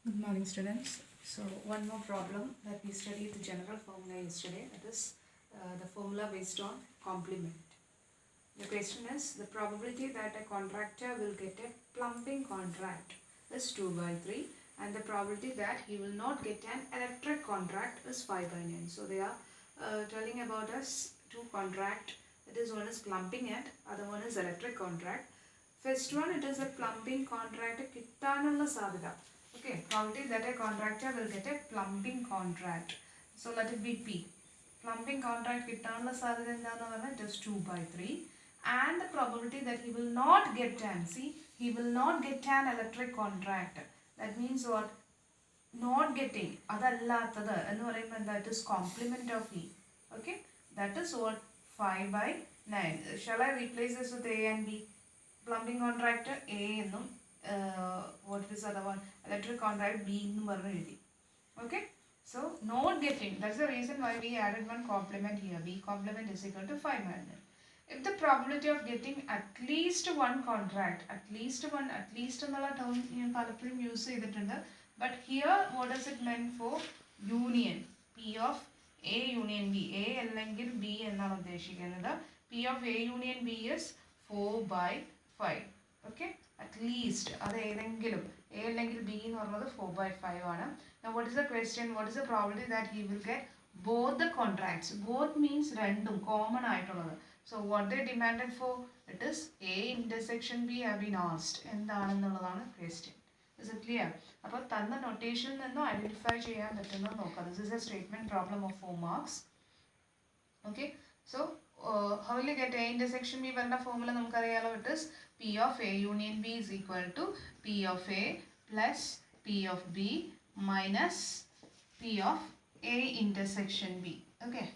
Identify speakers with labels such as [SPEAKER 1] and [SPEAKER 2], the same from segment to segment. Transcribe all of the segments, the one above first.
[SPEAKER 1] Good morning, students. So, one more problem that we studied the general formula yesterday, that is the formula based on complement. The question is the probability that a contractor will get a plumbing contract is 2 by 3 and the probability that he will not get an electric contract is 5 by 9. So, they are telling about us two contract, that is one is plumbing and other one is electric contract. First one, it is a plumbing contract കിട്ടാനുള്ള സാധ്യത. Okay, probability that a contractor will get a plumbing contract. So let it be P. Plumbing contract കിട്ടാനുള്ള സാധ്യത എന്താണെന്ന് പറഞ്ഞാൽ it is 2 by 3 and the probability that he will not get an, see, he will not get an electric contract. That means what? Not getting, അതല്ലാത്തത് എന്ന് പറയുമ്പോൾ എന്താ, it is complement of E. Okay, that is what 5 by 9. Shall I replace this with A and B? Plumbing contract A എന്നും what is other one, electric contract B എന്നും പറഞ്ഞു എഴുതി. Okay, so not getting, that's the reason why we added one complement here. B complement is equal to 5 minus. If the probability of getting at least one contract, at least എന്നുള്ള term ഞാൻ പലപ്പോഴും use ചെയ്തിട്ടുണ്ട്, but here what does it meant for? Union, P of A union B. A അല്ലെങ്കിൽ B എന്നാണ് ഉദ്ദേശിക്കുന്നത്. P of A union B is 4 by 5. Okay, at least അത് ഏതെങ്കിലും A അല്ലെങ്കിൽ B എന്ന് പറഞ്ഞത് 4 by 5 ആണ്. Now what is the question? What is the probability that he will get both the contracts? Both means രണ്ടും common ആയിട്ടുള്ളത്. So what they demanded for? It is A intersection B have been asked. എന്താണെന്നുള്ളതാണ് question. Is it clear? അപ്പോൾ തന്ന നൊട്ടേഷനിൽ നിന്നും identify ചെയ്യാൻ പറ്റുന്നത് നോക്കാം. This is a statement problem of 4 marks. Okay, so how will you get A intersection B പറഞ്ഞ formula നമുക്കറിയാലോ. It is P of A union B is equal to P of A plus P of B minus P of A intersection B. Okay,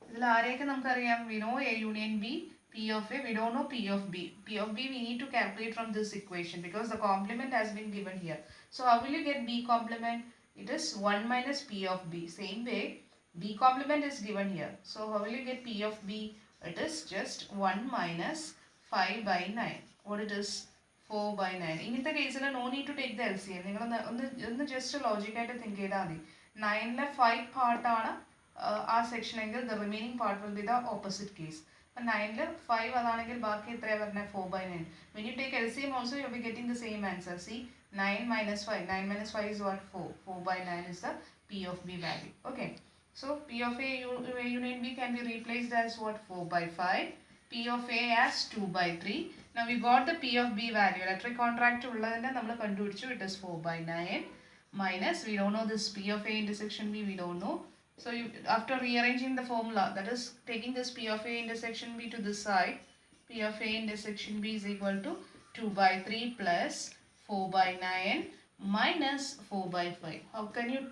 [SPEAKER 1] ഇതിൽ ആരെയൊക്കെ നമുക്കറിയാം? We know A union B, P of A, we don't know P of B. P of B we need to calculate from this equation because the complement has been given here. So how will you get B complement? It is 1 minus P of B. Same way, B complement is given here. So how will you get P of B? It is just 1 minus 5 by 9. What it is? 4 by 9. ഇങ്ങനത്തെ കേസിൽ no need to take the LCM. നിങ്ങൾ ഒന്ന് just ലോജിക്കായിട്ട് think ചെയ്താൽ മതി. 9ലെ 5 പാർട്ടാണ് ആ section എങ്കിൽ the remaining part will be the opposite case. അപ്പം 9ല് 5 അതാണെങ്കിൽ ബാക്കി എത്രയാണ് പറഞ്ഞത്? 4 by 9. When you take LCM also you will be getting the same answer. See, 9 minus 5. 9 minus 5 is what? 4. 4 by 9 is the P of B value. Okay. So P of A union B can be replaced as what? 4 by 5. P of A as 2 by 3. Now we got the P of B value. Electric contract ഉള്ളതിനെ നമ്മൾ കണ്ടുപിടിച്ചു. It is 4 by 9 minus, we don't know this P of A intersection B, we don't know. So you, after rearranging the formula, that is taking this P of A intersection B to this side, P of A intersection B is equal to 2 by 3 plus 4 by 9 minus 4 by 5. How can you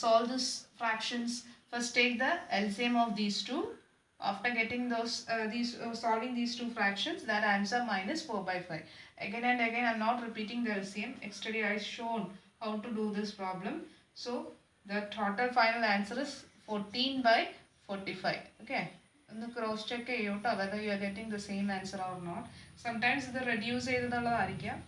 [SPEAKER 1] solve this fractions? First take the LCM of these two. After getting those solving these two fractions, that answer minus 4 by 5. Again and again I am not repeating the LCM. Yesterday I shown how to do this problem. So the total final answer is 14 by 45. Okay, ഒന്ന് cross check ചെയ്യൂട്ടോ whether you are getting the same answer or not. Sometimes ഇത് reduce ചെയ്തതുള്ളതായിരിക്കാം.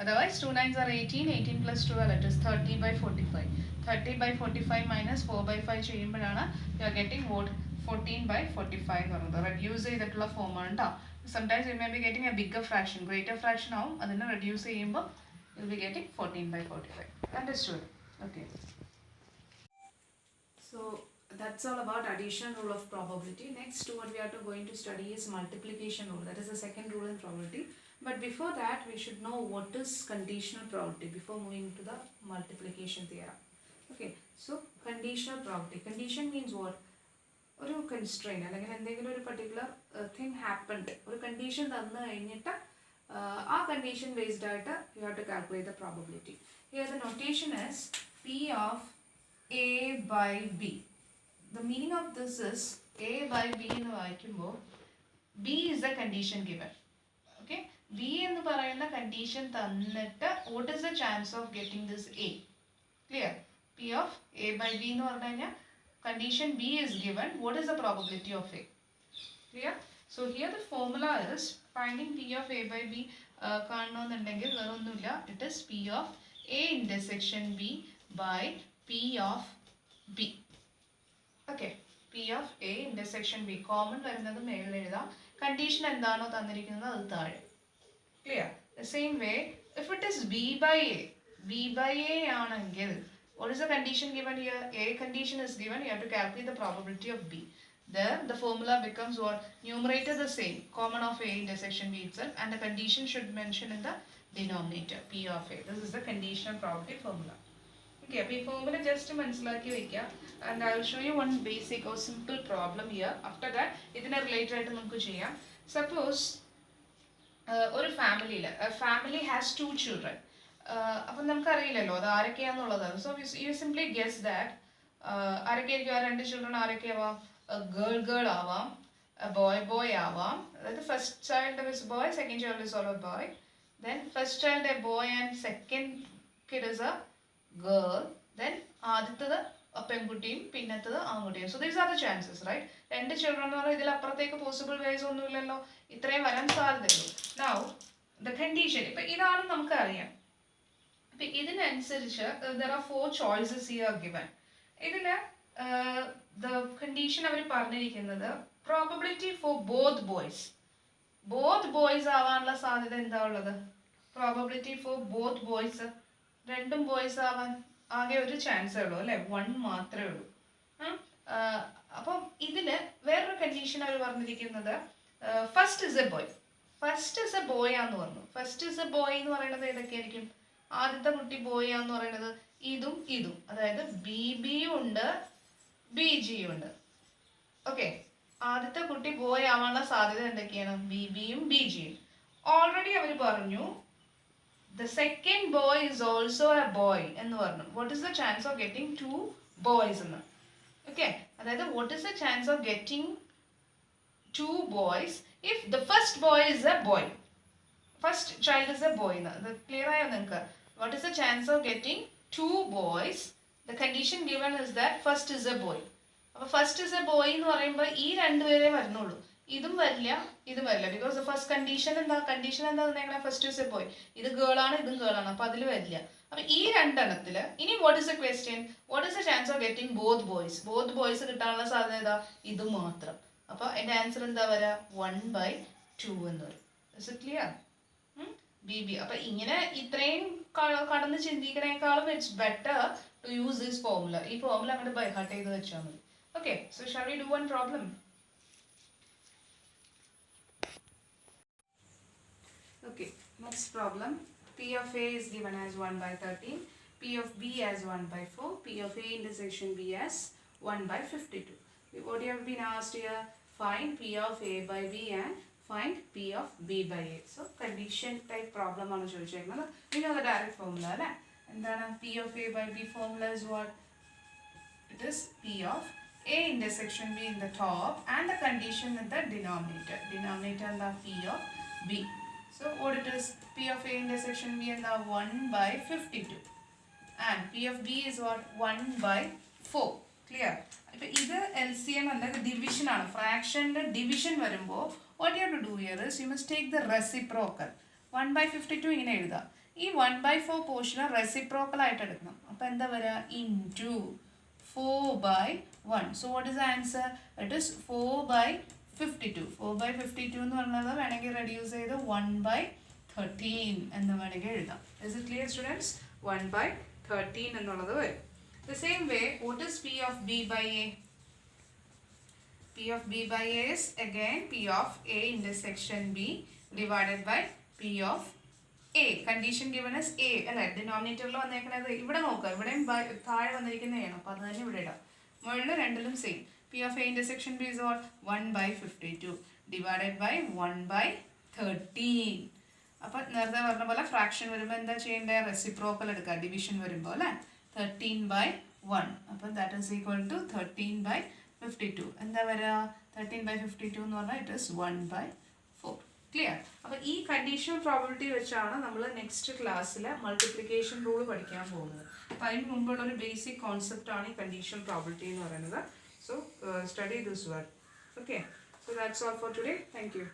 [SPEAKER 1] Otherwise 2 9s are 18. 18 plus 12, it is 30 by 45. 30 by 45 minus 4 by 5 ചെയ്യുമ്പോഴാണ് you are getting what? 14 by 45 എന്ന് പറയുന്നത്. Reduce ചെയ്തിട്ടുള്ള ഫോമാണ് കേട്ടോ. Sometimes you may be getting a bigger fraction, greater fraction ആവും. അതിനെ reduce ചെയ്യുമ്പോൾ you will be getting 14 by 45. Understood? Okay. So that's all about addition rule of probability. Next what we are going to study is multiplication rule. That is the second rule in probability. But before that we should know what is conditional probability before moving to the multiplication theorem. Okay, so conditional probability. Condition means what? ഒരു constrain അല്ലെങ്കിൽ എന്തെങ്കിലും ഒരു particular thing happened, ഒരു condition തന്നു കഴിഞ്ഞിട്ട് ആ condition based ആയിട്ട് you have to calculate the probability. Here the notation is P of A by B. The meaning of this is A by B എന്ന് വായിക്കുമ്പോൾ B is the condition given. Okay, B എന്ന് പറയുന്ന condition തന്നിട്ട് what is the chance of getting this A? Clear? P of A by B എന്ന് പറഞ്ഞു കഴിഞ്ഞാൽ condition B is given, what is the probability of A? Clear? So here the formula is finding P of A by B കാണണമെന്നുണ്ടെങ്കിൽ വേറൊന്നുമില്ല, it is P of A intersection B by P of B. Okay, P of A intersection B. Common വരുന്നത് മേളിൽ എഴുതാം. Condition എന്താണോ തന്നിരിക്കുന്നത് അത് താഴെ. Clear? The same way, if it is B by A ആണെങ്കിൽ, what is the condition given here? A condition is given, you have to calculate the probability of B. There, the formula becomes what? Numerator the same, common of A intersection B itself, and the condition should mention in the denominator, P of A. This is the conditional probability formula. Okay, അപ്പോൾ ഈ formula just മനസ്സിലാക്കി വയ്ക്കുക. And I will show you one basic or simple problem here. After that, ഇതിനെ related ആയിട്ട് നമുക്ക് ചെയ്യാം. Suppose ഒരു ഫാമിലിയിൽ ഫാമിലി ഹാസ് 2 ചിൽഡ്രൻ. അപ്പം നമുക്കറിയില്ലല്ലോ അത് ആരൊക്കെയാണെന്നുള്ളത്. So you simply guess that ആരൊക്കെയായിരിക്കും ആ 2 ചിൽഡ്രൻ ആരൊക്കെയാവാം? ഗേൾ ആവാം, ബോയ് ആവാം. അതായത് first child is boy, second child is also boy. Then first child a boy and second kid is a girl. ദെൻ ആദ്യത്തത് പെൺകുട്ടിയും പിന്നത്തത് ആൺകുട്ടിയും. So these are the chances, right? 2 children എന്ന് പറഞ്ഞാൽ ഇതിലപ്പുറത്തേക്ക് പോസിബിൾ വേസ് ഒന്നുമില്ലല്ലോ, ഇത്രയും വരാൻ സാധ്യതയുള്ളൂ. നൗ ദ കണ്ടീഷൻ ഇപ്പം ഇതാണ് നമുക്കറിയാം. അപ്പം ഇതിനനുസരിച്ച് there are 4 choices here given. ഇതിൽ ദ കണ്ടീഷൻ അവർ പറഞ്ഞിരിക്കുന്നത് പ്രോബബിലിറ്റി ഫോർ ബോത്ത് ബോയ്സ് ആവാനുള്ള സാധ്യത എന്താ ഉള്ളത്? Probability for both boys, 2 boys ആവാൻ ആകെ ഒരു ചാൻസേ ഉള്ളൂ അല്ലേ, 1 മാത്രമേ ഉള്ളൂ. അപ്പം ഇതില് വേറൊരു കണ്ടീഷൻ അവർ പറഞ്ഞിരിക്കുന്നത് ഫസ്റ്റ് ഇസ് എ ബോയ് ആന്ന് പറഞ്ഞു. ഫസ്റ്റ് ഇസ് എ ബോയ് എന്ന് പറയുന്നത് ഏതൊക്കെയായിരിക്കും? ആദ്യത്തെ കുട്ടി ബോയ് ആന്ന് പറയുന്നത് ഇതും, അതായത് BB ഉണ്ട്, BG ഉണ്ട്. ഓക്കെ, ആദ്യത്തെ കുട്ടി ബോയ് ആവാനുള്ള സാധ്യത എന്തൊക്കെയാണ്? BBയും BGയും. ഓൾറെഡി അവർ പറഞ്ഞു the second boy is also a boy എന്ന് പറഞ്ഞു. What is the chance of getting 2 boys എന്ന്? Okay, അതായത് what is the chance of getting 2 boys if the first boy is a boy, first child is a boy എന്ന്? അത് clear ആയോ നിങ്ങൾക്ക്? What is the chance of getting 2 boys? The condition given is that first is a boy. അപ്പോൾ first is a boy എന്ന് പറയുമ്പോൾ ഈ 2 പേരെ വരുന്നുള്ളൂ, ഇതും വരില്ല ബിക്കോസ് ദ ഫസ്റ്റ് കണ്ടീഷൻ എന്താ തന്നേക്കണേ? First is a boy. ഇത് ഗേളാണ്, ഇതും ഗേളാണ്, അപ്പോൾ അതിൽ വരില്ല. അപ്പം ഈ 2 എണ്ണത്തിൽ ഇനി what is A question? What is A chance of getting both boys കിട്ടാനുള്ള സാധ്യത ഇത് മാത്രം. അപ്പോൾ എൻ്റെ ആൻസർ എന്താ വരിക? 1/2 എന്ന് വരും. Is it clear? BB. അപ്പം ഇങ്ങനെ ഇത്രയും കടന്ന് ചിന്തിക്കണേക്കാളും it's better to use this formula. ഈ ഫോർമുല അങ്ങോട്ട് ബൈ ഹാർട്ട് ചെയ്ത് വെച്ചാൽ മതി. Okay, so shall we do one problem? Okay, next problem. P of A is given as 1/13, P of B as 1/4, P of A intersection B as 1/52. What you have been asked here? Find P of A by B and find P of B by A. So condition type problem ആണ് ചോദിച്ചേക്കുന്നത്. We know the direct formula അല്ലേ? എന്താണ് P of A by B formula is what? It is P of A intersection B in the top and the condition in the denominator. Denominator and the P of B. So what it is? P of A intersection B in the 1/52 and P of B is what? 1/4. Clear? ഇപ്പോൾ ഇത് LCM അല്ല, division ആണ്. ഫ്രാക്ഷൻ്റെ division വരുമ്പോൾ what you have to do here is you must take the reciprocal. 1/52 ഇങ്ങനെ എഴുതാം. ഈ 1/4 പോർഷനെ reciprocal ആയിട്ട് എടുക്കണം. അപ്പോൾ എന്താ വരിക? Into 4/1. So what is the answer? It is 4/52. 4/52 എന്ന് പറഞ്ഞത് വേണമെങ്കിൽ റെഡ്യൂസ് ചെയ്ത് 1/13 എന്ന് വേണമെങ്കിൽ എഴുതാം. Is it clear, students? 1/13 എന്നുള്ളത് വരും. The same way, what is P of B by A? P of B by A is again P of A intersection B divided by P of A. Condition given as A. അല്ലേ, ഡിനോമിനേറ്ററിൽ വന്നേക്കുന്നത് ഇവിടെ നോക്കുക, ഇവിടെയും താഴെ വന്നിരിക്കുന്നതാണ്. അപ്പോൾ അത് തന്നെ ഇവിടെ ഇടാം. മുകളിൽ രണ്ടിലും same. P of A intersection B is what? 1/52 divided by 1/13. അപ്പോൾ നേരത്തെ പറഞ്ഞ പോലെ ഫ്രാക്ഷൻ വരുമ്പോൾ എന്താ ചെയ്യേണ്ടത്? റെസിപ്രോക്കൽ എടുക്കുക. ഡിവിഷൻ വരുമ്പോൾ അല്ലേ, 13/1. അപ്പോൾ ദാറ്റ് ഈസ് ഈക്വൽ ടു 13/52. എന്താ വരിക? 13/52 എന്ന് പറഞ്ഞാൽ ഇറ്റ് ഈസ് 1/4. ക്ലിയർ? അപ്പോൾ ഈ കണ്ടീഷണൽ പ്രോബബിലിറ്റി വെച്ചാണ് നമ്മൾ നെക്സ്റ്റ് ക്ലാസ്സിൽ മൾട്ടിപ്ലിക്കേഷൻ റൂൾ പഠിക്കാൻ പോകുന്നത്. അപ്പോൾ അതിന് മുമ്പുള്ള ഒരു ബേസിക് കോൺസെപ്റ്റ് ആണ് ഈ കണ്ടീഷണൽ പ്രോബബിലിറ്റി എന്ന് പറയുന്നത്. So study this well. Okay, so that's all for today. Thank you.